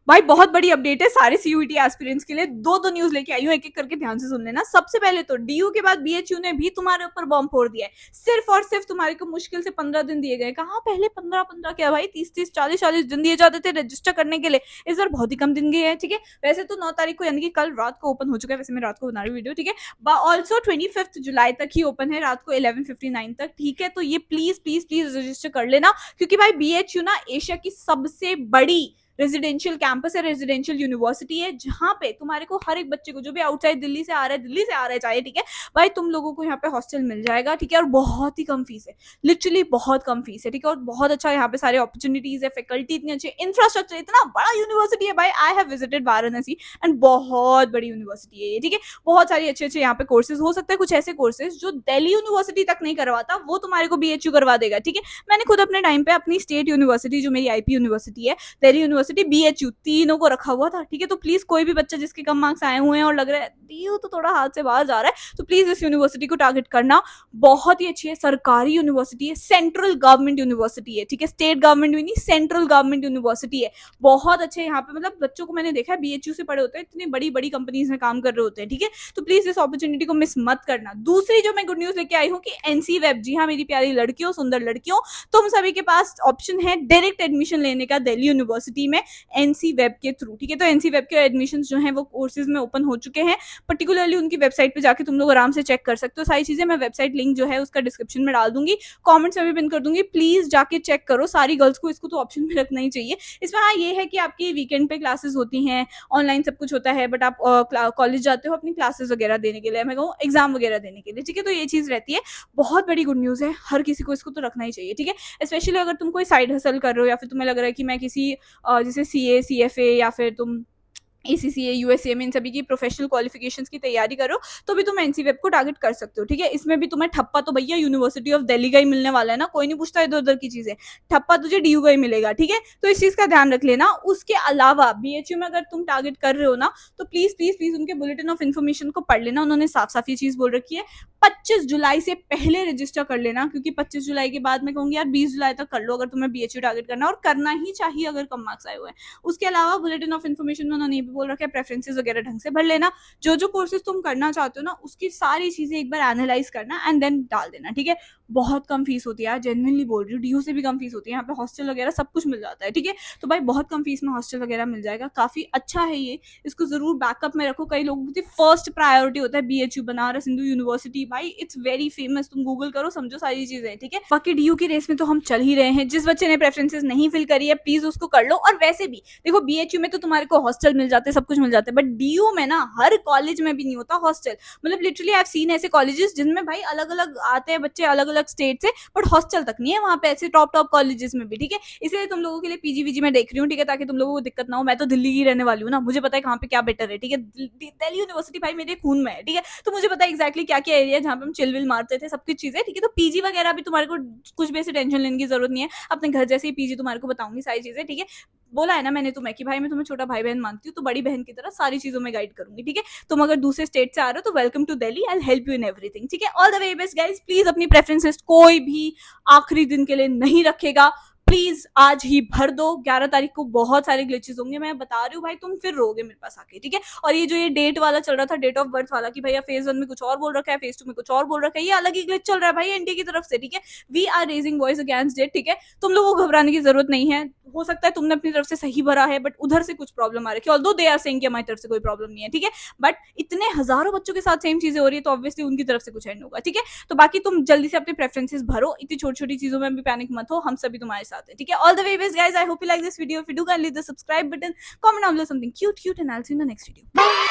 भाई बहुत बड़ी अपडेट है सारे सीयूईटी एस्पिरेंट्स के लिए। दो न्यूज लेके आई हूँ, एक एक करके ध्यान से सुन लेना। सबसे पहले तो डीयू के बाद बीएचयू ने भी तुम्हारे ऊपर बॉम्ब फोड़ दिया है। सिर्फ और सिर्फ तुम्हारे को मुश्किल से 15 दिन दिए गए। कहाँ पहले 15 क्या भाई, 30 40 दिन दिए जाते थे रजिस्टर करने के लिए। इस बार बहुत ही कम दिन गए हैं। ठीक है, वैसे तो 9 तारीख को यानी कि कल रात को ओपन हो चुका है। वैसे मैं रात को बना रही वीडियो, ठीक है। ऑल्सो 25 जुलाई तक ही ओपन है, रात को 11:59 तक। ठीक है, तो ये प्लीज प्लीज प्लीज रजिस्टर कर लेना, क्योंकि भाई बीएचयू ना एशिया की सबसे बड़ी रेजिडेंशियल कैंपस है, रेजिडेंशियल यूनिवर्सिटी है, जहाँ पे तुम्हारे को हर एक बच्चे को जो भी आउटसाइड दिल्ली से आ रहा है चाहे, ठीक है भाई, तुम लोगों को यहाँ पे हॉस्टल मिल जाएगा। ठीक है, और बहुत ही कम फीस है, लिटरली बहुत कम फीस है। ठीक है, और बहुत अच्छा यहाँ पे सारे अपॉर्चुनिटीज है, फैकल्टी इतनी अच्छी, इंफ्रास्ट्रक्चर इतना बड़ा यूनिवर्सिटी है भाई। I have visited Varanasi and बहुत बड़ी यूनिवर्सिटी है ये। ठीक है, बहुत सारी अच्छे अच्छे यहाँ पे कोर्सेज हो सकते हैं, कुछ ऐसे कोर्सेज जो दिल्ली यूनिवर्सिटी तक नहीं करवाता वो तुम्हारे को बीएचयू करवा देगा। ठीक है, मैंने खुद अपने टाइम पे अपनी स्टेट यूनिवर्सिटी जो मेरी आईपी यूनिवर्सिटी है, दिल्ली यूनिवर्सिटी, बीएचयू, तीनों को रखा हुआ था। ठीक है, तो प्लीज कोई भी बच्चा जिसके कम मार्क्स आए हुए हैं और लग रहा है डीयू तो थोड़ा हाथ से बाहर जा रहा है, तो प्लीज इस यूनिवर्सिटी को टारगेट करना। बहुत ही अच्छी है, सरकारी यूनिवर्सिटी है, सेंट्रल गवर्नमेंट यूनिवर्सिटी है। ठीक है, स्टेट गवर्नमेंट भी नहीं, सेंट्रल गवर्नमेंट यूनिवर्सिटी है। बहुत अच्छे यहाँ पे, मतलब बच्चों को मैंने देखा है बीएचयू से पढ़े होते हैं, इतनी बड़ी बड़ी कंपनीज में काम कर रहे होते हैं। ठीक है, तो प्लीज इस अपॉर्चुनिटी को मिस मत करना। दूसरी जो मैं गुड न्यूज लेके आई हूँ कि एनसी वेब, जी हाँ मेरी प्यारी लड़कियों, सुंदर लड़कियों, तुम सभी के पास ऑप्शन है डायरेक्ट एडमिशन लेने का दिल्ली यूनिवर्सिटी में एनसी वेब के थ्रू। ठीक है, तो एनसी वेब के एडमिशन जो है वो कोर्सेज में ओपन हो चुके हैं। पर्टिकुलरली उनकी वेबसाइट पे जाके तुम लोग आराम से चेक कर सकते हो सारी चीजें। मैं वेबसाइट लिंक जो है उसका डिस्क्रिप्शन में डाल दूंगी, कमेंट्स में भी पिन कर दूंगी, प्लीज जाके चेक करो। सारी गर्ल्स को इसको तो ऑप्शन में रखना ही चाहिए। इसमें हाँ ये है कि आपकी वीकेंड पे क्लासेस होती हैं, ऑनलाइन सब कुछ होता है, बट आप कॉलेज जाते हो अपनी क्लासेस वगैरह देने के लिए, मैं कहूँ एग्जाम वगैरह देने के लिए। ठीक है, तो ये चीज रहती है। बहुत बड़ी गुड न्यूज है, हर किसी को इसको तो रखना ही चाहिए। ठीक है, स्पेशली अगर तुम कोई साइड हसल कर रहे हो, या फिर तुम्हें लग रहा है कि मैं किसी जैसे सीए सीएफए या फिर तुम एसीसीए यूएसए में इन सभी की प्रोफेशनल क्वालिफिकेशंस की तैयारी करो, तो भी तुम एनसी वेब को टारगेट कर सकते हो। ठीक है, इसमें भी तुम्हें ठप्पा तो भैया यूनिवर्सिटी ऑफ दिल्ली का ही मिलने वाला है ना, कोई नहीं पूछता इधर उधर की चीजें, ठप्पा तुझे डीयू का ही मिलेगा। ठीक है, तो इस चीज का ध्यान रख लेना। उसके अलावा बीएचयू में अगर तुम टारगेट कर रहे हो ना, तो प्लीज प्लीज प्लीज उनके बुलेटिन ऑफ इन्फॉर्मेशन को पढ़ लेना। उन्होंने साफ साफ ये चीज बोल रखी है 25 जुलाई से पहले रजिस्टर कर लेना, क्योंकि 25 जुलाई के बाद मैं कहूंगी यार 20 जुलाई तक कर लो अगर तुम्हें बीएचयू टारगेट करना, और करना ही चाहिए अगर कम मार्क्स आए हुए हैं। उसके अलावा बुलेटिन ऑफ इन्फॉर्मेशन में उन्होंने ये भी बोल रखा है प्रेफरेंसेस वगैरह ढंग से भर लेना। जो जो कोर्सेज तुम करना चाहते हो ना, उसकी सारी चीजें एक बार एनालाइज करना एंड देन डाल देना। ठीक है, बहुत कम फीस होती है यार, जेन्युइनली बोल रही हूँ, डीयू से भी कम फीस होती है। यहाँ पे हॉस्टल वगैरह सब कुछ मिल जाता है। ठीक है, तो भाई बहुत कम फीस में हॉस्टल वगैरह मिल जाएगा, काफी अच्छा है ये, इसको जरूर बैकअप में रखो। कई लोगों की फर्स्ट प्रायोरिटी होता है बीएचयू, बनारस हिंदू यूनिवर्सिटी, भाई इट्स वेरी फेमस, तुम गूगल करो समझो सारी चीजें। ठीक है, बाकी डीयू की रेस में तो हम चल ही रहे हैं। जिस बच्चे ने प्रेफरेंसेस नहीं फिल करी है प्लीज उसको कर लो। और वैसे भी देखो बीएचयू में तो तुम्हारे को हॉस्टल मिल जाते हैं, सब कुछ मिल जाता है, बट डीयू में ना हर कॉलेज में भी नहीं होता हॉस्टल। मतलब लिटरली आई हैव सीन ऐसे कॉलेजेस जिनमें भाई अलग अलग आते हैं बच्चे अलग अलग स्टेट से, बट हॉस्टल तक नहीं है वहां पे, ऐसे टॉप टॉप कॉलेजेस में भी। ठीक है, इसलिए तुम लोगों के लिए पीजी वीजी में देख रही हूँ। ठीक है, ताकि तुम लोगों को दिक्कत ना हो। मैं तो दिल्ली की रहने वाली हूँ ना, मुझे पता है कहाँ पे क्या बेटर है। ठीक है, दिल्ली यूनिवर्सिटी भाई मेरे खून में है। ठीक है, तो मुझे पता है एक्जैक्टली क्या क्या एरिया जहाँ पे हम चिल विल मारते थे, सब कुछ चीजें। ठीक है, तो पीजी वगैरह भी तुम्हारे को कुछ भी ऐसे टेंशन लेने की जरूरत नहीं है, अपने घर जैसे ही पीजी तुम्हारे को बताऊंगी सारी चीजें। ठीक है, बोला है ना मैंने तुम्हें कि भाई मैं तुम्हें छोटा भाई बहन मानती हूँ, तो बड़ी बहन की तरह सारी चीजों में गाइड करूंगी। ठीक है, तुम अगर दूसरे स्टेट से आ रहे हो तो welcome to Delhi, I will help you in everything. ठीक है, all the way best guys. Please अपनी प्रेफरेंसेस कोई भी आखिरी दिन के लिए नहीं रखेगा, प्लीज आज ही भर दो। 11 तारीख को बहुत सारे ग्लिचेस होंगे, मैं बता रही हूँ भाई, तुम फिर रोगे मेरे पास आके। ठीक है, और ये जो ये डेट वाला चल रहा था, डेट ऑफ बर्थ वाला, कि भैया फेज 1 में कुछ और बोल रखा है, फेज 2 में कुछ और बोल रखा है, ये अलग ही ग्लिच चल रहा है भाई एनटी की तरफ से। ठीक है, we are raising voice against date. ठीक है, तुम लोगों को घबराने की जरूरत नहीं है। हो सकता है तुमने अपनी तरफ से सही भरा है, बट उधर से कुछ प्रॉब्लम आ रही है, ऑल्दो दे आर सेइंग कि हमारी तरफ से कोई प्रॉब्लम नहीं है। ठीक है, बट इतने हजारों बच्चों के साथ सेम चीजें हो रही है, तो ऑब्वियसली उनकी तरफ से कुछ एंड होगा। ठीक है, तो बाकी तुम जल्दी से अपने प्रेफरेंसेस भरो, इतनी छोटी छोटी चीजों में भी पैनिक मत हो, हम सभी तुम्हारे साथ हैं। ठीक है, all the way best guys. I hope you like this video. If you do, kindly the subscribe button, comment down below something cute and I'll see you in the next video. Bye.